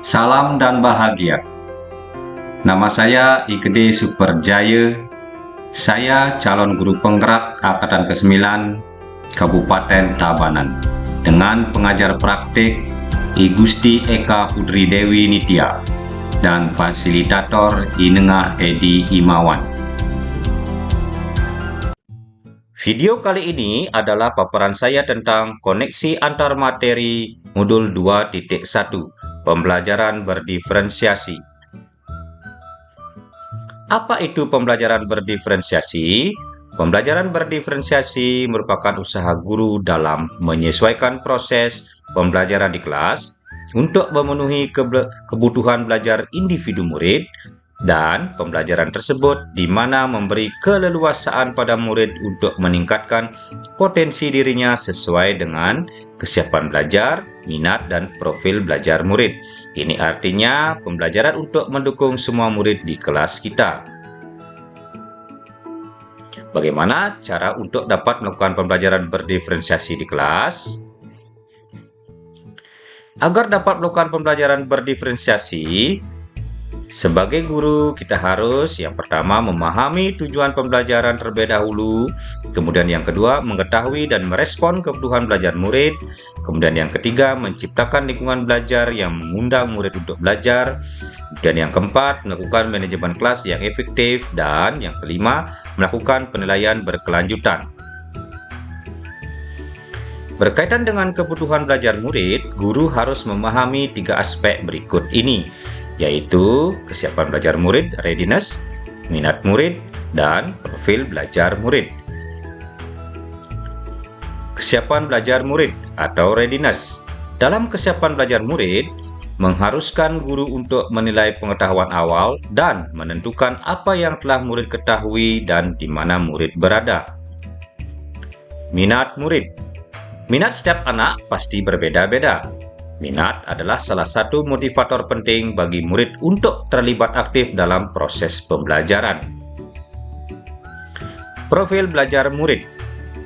Salam dan bahagia. Nama saya Ikede Superjaya. Saya calon guru penggerak Angkatan ke-9 Kabupaten Tabanan dengan pengajar praktik I Gusti Eka Putri Dewi Nitya dan fasilitator I Nengah Edi Imawan. Video kali ini adalah paparan saya tentang koneksi antar materi modul 2.1 pembelajaran berdiferensiasi. Apa itu pembelajaran berdiferensiasi? Pembelajaran berdiferensiasi merupakan usaha guru dalam menyesuaikan proses pembelajaran di kelas untuk memenuhi kebutuhan belajar individu murid, dan pembelajaran tersebut di mana memberi keleluasaan pada murid untuk meningkatkan potensi dirinya sesuai dengan kesiapan belajar, minat, dan profil belajar murid. Ini artinya pembelajaran untuk mendukung semua murid di kelas kita. Bagaimana cara untuk dapat melakukan pembelajaran berdiferensiasi di kelas? Agar dapat melakukan pembelajaran berdiferensiasi, sebagai guru, kita harus yang pertama memahami tujuan pembelajaran terlebih dahulu, kemudian yang kedua mengetahui dan merespon kebutuhan belajar murid, kemudian yang ketiga menciptakan lingkungan belajar yang mengundang murid untuk belajar, dan yang keempat melakukan manajemen kelas yang efektif, dan yang kelima melakukan penilaian berkelanjutan. Berkaitan dengan kebutuhan belajar murid, guru harus memahami 3 aspek berikut ini, yaitu kesiapan belajar murid, readiness, minat murid, dan profil belajar murid. Kesiapan belajar murid atau readiness. Dalam kesiapan belajar murid, mengharuskan guru untuk menilai pengetahuan awal dan menentukan apa yang telah murid ketahui dan di mana murid berada. Minat murid. Minat setiap anak pasti berbeda-beda. Minat adalah salah satu motivator penting bagi murid untuk terlibat aktif dalam proses pembelajaran. Profil belajar murid.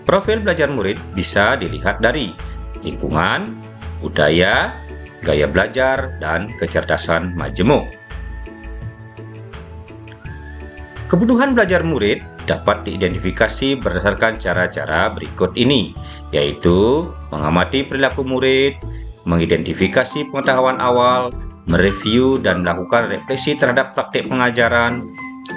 Profil belajar murid bisa dilihat dari lingkungan, budaya, gaya belajar, dan kecerdasan majemuk. Kebutuhan belajar murid dapat diidentifikasi berdasarkan cara-cara berikut ini, yaitu mengamati perilaku murid, mengidentifikasi pengetahuan awal, mereview dan melakukan refleksi terhadap praktik pengajaran,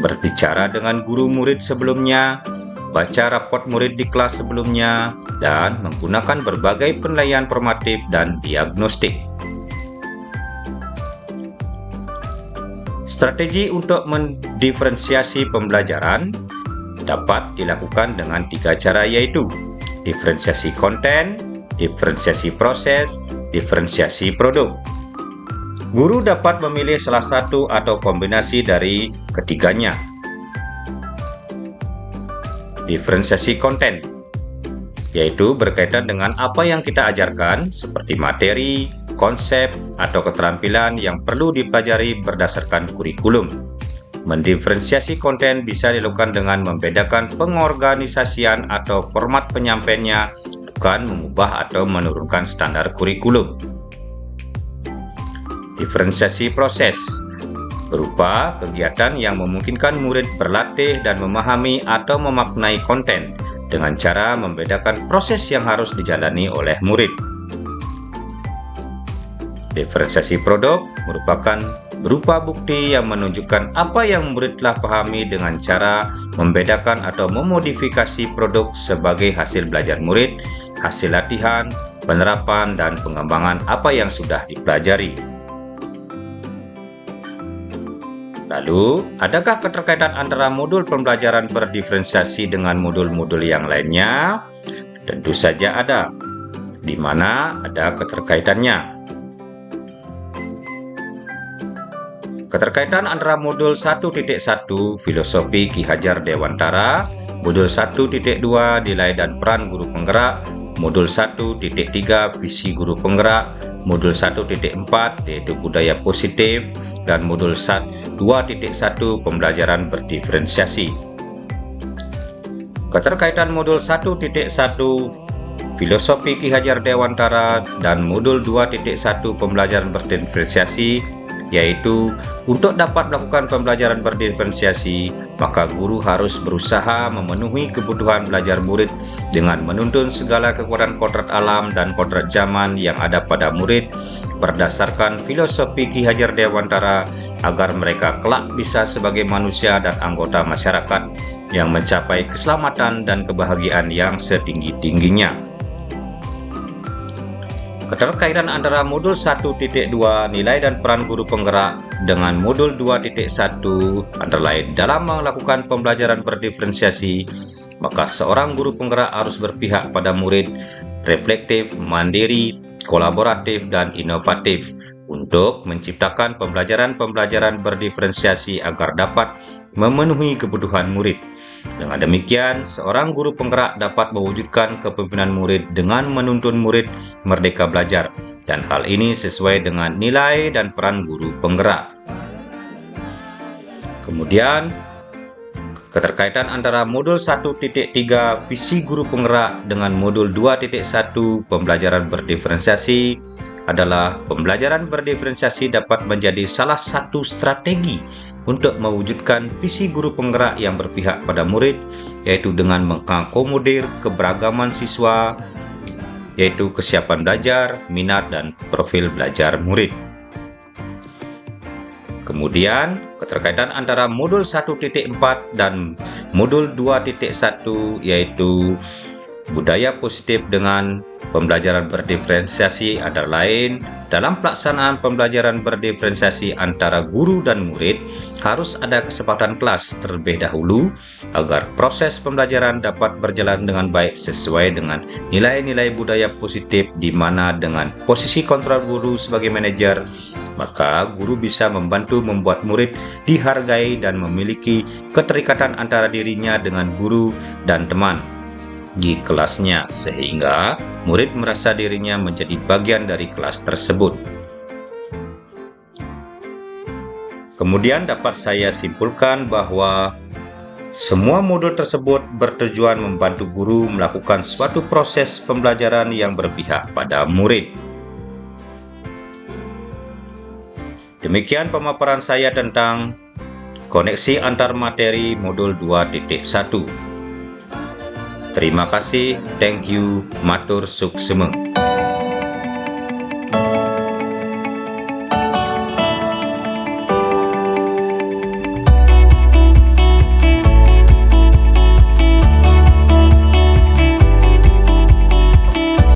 berbicara dengan guru murid sebelumnya, baca raport murid di kelas sebelumnya, dan menggunakan berbagai penilaian formatif dan diagnostik. Strategi untuk mendiferensiasi pembelajaran dapat dilakukan dengan 3 cara, yaitu diferensiasi konten, diferensiasi proses, diferensiasi produk. Guru dapat memilih salah satu atau kombinasi dari ketiganya. Diferensiasi konten, yaitu berkaitan dengan apa yang kita ajarkan seperti materi, konsep, atau keterampilan yang perlu dipelajari berdasarkan kurikulum. Mendiferensiasi konten bisa dilakukan dengan membedakan pengorganisasian atau format penyampaiannya, bukan mengubah atau menurunkan standar kurikulum. Diferensiasi proses berupa kegiatan yang memungkinkan murid berlatih dan memahami atau memaknai konten dengan cara membedakan proses yang harus dijalani oleh murid. Diferensiasi produk merupakan berupa bukti yang menunjukkan apa yang murid telah pahami dengan cara membedakan atau memodifikasi produk sebagai hasil belajar murid, hasil latihan, penerapan, dan pengembangan apa yang sudah dipelajari. Lalu, adakah keterkaitan antara modul pembelajaran berdiferensiasi dengan modul-modul yang lainnya? Tentu saja ada. Di mana ada keterkaitannya? Keterkaitan antara modul 1.1 Filosofi Ki Hajar Dewantara, modul 1.2 Nilai dan Peran Guru Penggerak, modul 1.3 Visi Guru Penggerak, modul 1.4 yaitu Budaya Positif, dan modul 2.1 Pembelajaran Berdiferensiasi. Keterkaitan modul 1.1 filosofi Ki Hajar Dewantara, dan modul 2.1 pembelajaran berdiferensiasi, yaitu untuk dapat melakukan pembelajaran berdiferensiasi, maka guru harus berusaha memenuhi kebutuhan belajar murid dengan menuntun segala kekuatan kodrat alam dan kodrat zaman yang ada pada murid berdasarkan filosofi Ki Hajar Dewantara, agar mereka kelak bisa sebagai manusia dan anggota masyarakat yang mencapai keselamatan dan kebahagiaan yang setinggi-tingginya. Keterkaitan antara modul 1.2 nilai dan peran guru penggerak dengan modul 2.1 antara lain dalam melakukan pembelajaran berdiferensiasi, maka seorang guru penggerak harus berpihak pada murid, reflektif, mandiri, kolaboratif, dan inovatif untuk menciptakan pembelajaran berdiferensiasi agar dapat memenuhi kebutuhan murid. Dengan demikian, seorang guru penggerak dapat mewujudkan kepemimpinan murid dengan menuntun murid merdeka belajar, dan hal ini sesuai dengan nilai dan peran guru penggerak. Kemudian, keterkaitan antara modul 1.3 visi guru penggerak dengan modul 2.1 pembelajaran berdiferensiasi adalah pembelajaran berdiferensiasi dapat menjadi salah satu strategi untuk mewujudkan visi guru penggerak yang berpihak pada murid, yaitu dengan mengakomodir keberagaman siswa, yaitu kesiapan belajar, minat, dan profil belajar murid. Kemudian, keterkaitan antara modul 1.4 dan modul 2.1 yaitu budaya positif dengan pembelajaran berdiferensiasi antara lain dalam pelaksanaan pembelajaran berdiferensiasi antara guru dan murid harus ada kesepakatan kelas terlebih dahulu agar proses pembelajaran dapat berjalan dengan baik sesuai dengan nilai-nilai budaya positif, di mana dengan posisi kontrol guru sebagai manajer, maka guru bisa membantu membuat murid dihargai dan memiliki keterikatan antara dirinya dengan guru dan teman di kelasnya, sehingga murid merasa dirinya menjadi bagian dari kelas tersebut. Kemudian dapat saya simpulkan bahwa semua modul tersebut bertujuan membantu guru melakukan suatu proses pembelajaran yang berpihak pada murid. Demikian pemaparan saya tentang koneksi antar materi modul 2.1. Terima kasih, thank you, matur suksema.